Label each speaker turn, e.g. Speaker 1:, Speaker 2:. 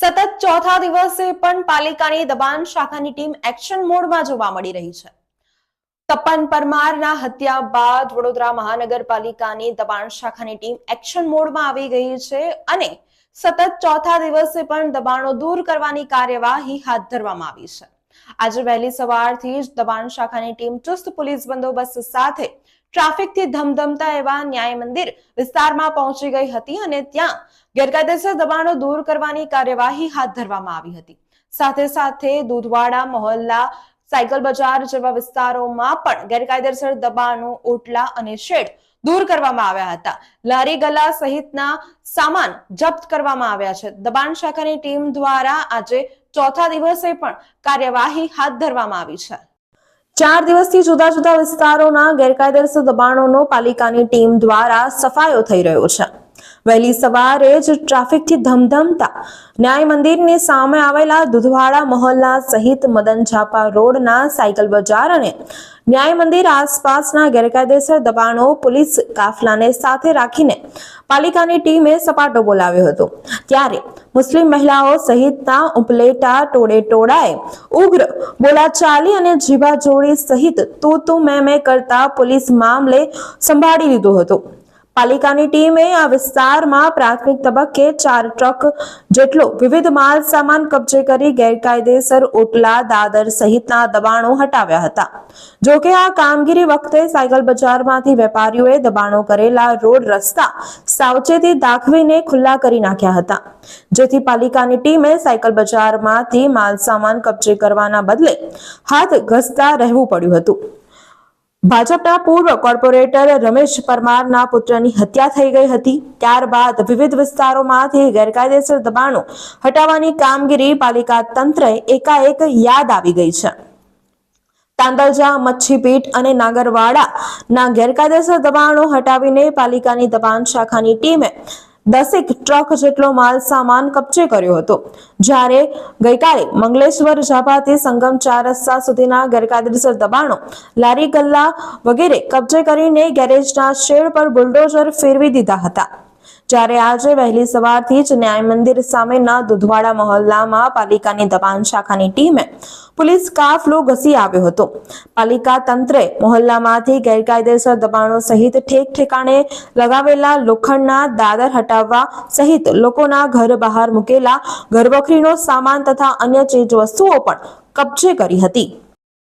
Speaker 1: સતત ચોથા દિવસે પણ પાલિકાની દબાણ શાખાની ટીમ એક્શન મોડમાં જોવા મળી રહી છે. તપન પરમારના હત્યા બાદ વડોદરા મહાનગરપાલિકાની દબાણ શાખાની ટીમ એક્શન મોડમાં આવી ગઈ છે અને સતત ચોથા દિવસે પણ દબાણો દૂર કરવાની કાર્યવાહી હાથ ધરવામાં આવી છે. આજે વહેલી સવારથી જ દબાણ શાખાની ટીમ ચુસ્ત પોલીસ બંદોબસ્ત સાથે ટ્રાફિકથી ધમધમતા એવા ન્યાય મંદિર વિસ્તારમાં પહોંચી ગઈ હતી અને ત્યાં ગેરકાયદેસર દબાણો દૂર કરવાની કાર્યવાહી હાથ ધરવામાં આવી હતી. સાથે સાથે દૂધવાડા મોહલ્લા સાયકલ બજાર જેવા વિસ્તારોમાં પણ ગેરકાયદેસર દબાણો ઓટલા અને શેડ દૂર કરવામાં આવ્યા હતા. લારી ગલ્લા સહિતના સામાન જપ્ત કરવામાં આવ્યા છે. દબાણ શાખાની ટીમ દ્વારા આજે ચોથા દિવસે પણ કાર્યવાહી હાથ ધરવામાં આવી છે. 4 દિવસથી જુદા જુદા વિસ્તારોના ગેરકાયદેસર દબાણોનો પાલિકાની ટીમ દ્વારા સફાયો થઈ રહ્યો છે. વહેલી સવારે જ ટ્રાફિકથી ધમધમતા ન્યાય મંદિરની સામે આવેલા દૂધવાડા મોહલ્લા સહિત મદન ઝાપા રોડના સાયકલ બજાર અને ન્યાય મંદિર આસપાસના ગેરકાયદેસર દબાણો પોલીસ કાફલાને સાથે રાખીને પાલિકાની ટીમે સપાટો બોલાવ્યો હતો. ત્યારે મુસ્લિમ મહિલાઓ સહિતના ઉપલેટા ટોળાએ ઉગ્ર બોલાચાલી અને જીભાજોડી સહિત તું મેં કરતા પોલીસ મામલે સંભાળી લીધો હતો. પાલિકાની ટીમે આ વિસ્તારમાં પ્રાથમિક તબક્કે 4 ટ્રક જેટલો વિવિધ માલ સામાન કબજે કરી ગેરકાયદેસર ઓટલા દાદર સહિતના દબાણો હટાવ્યા હતા. જોકે આ કામગીરી વખતે સાયકલ બજારમાંથી વેપારીઓએ દબાણો કરેલા રોડ રસ્તા સાવચેતી દાખવીને ખુલ્લા કરી નાખ્યા હતા, જેથી પાલિકાની ટીમે સાયકલ બજારમાંથી માલ સામાન કબજે કરવાના બદલે હાથ ઘસતા રહેવું પડ્યું હતું. ભાજપના પૂર્વ કોર્પોરેટર રમેશ પરમારના પુત્રની હત્યા થઈ ગઈ હતી. ત્યારબાદ વિવિધ વિસ્તારોમાંથી ગેરકાયદેસર દબાણો હટાવવાની કામગીરી પાલિકા તંત્રએ એકાએક યાદ આવી ગઈ છે. તાંદલજા, મચ્છીપીટ અને નાગરવાડાના ગેરકાયદેસર દબાણો હટાવીને પાલિકાની દબાણ શાખાની ટીમે 10 ટ્રક જેટલો માલ સામાન કબજે કર્યો હતો. જ્યારે ગઈકાલે મંગલેશ્વર ઝાપાથી સંગમ 4 રસ્તા સુધીના ગેરકાયદેસર દબાણો લારી ગલ્લા વગેરે કબજે કરીને ગેરેજના શેડ પર બુલડોઝર ફેરવી દીધા હતા. જ્યારે આજે વહેલી સવારથી જ ન્યાય મંદિર સામેના દૂધવાડા મોહલ્લામાં પાલિકાની દબાણ શાખાની ટીમે પોલીસ કાફલો ઘસી આવ્યો હતો. પાલિકા તંત્રે મોહલ્લામાંથી ગેરકાયદેસર દબાણો સહિત ઠેકાણે લગાવેલા લોખંડના દાદર હટાવવા સહિત લોકોના ઘર બહાર મૂકેલા ઘરવખરીનો સામાન તથા અન્ય ચીજ વસ્તુઓ પણ કબજે કરી હતી.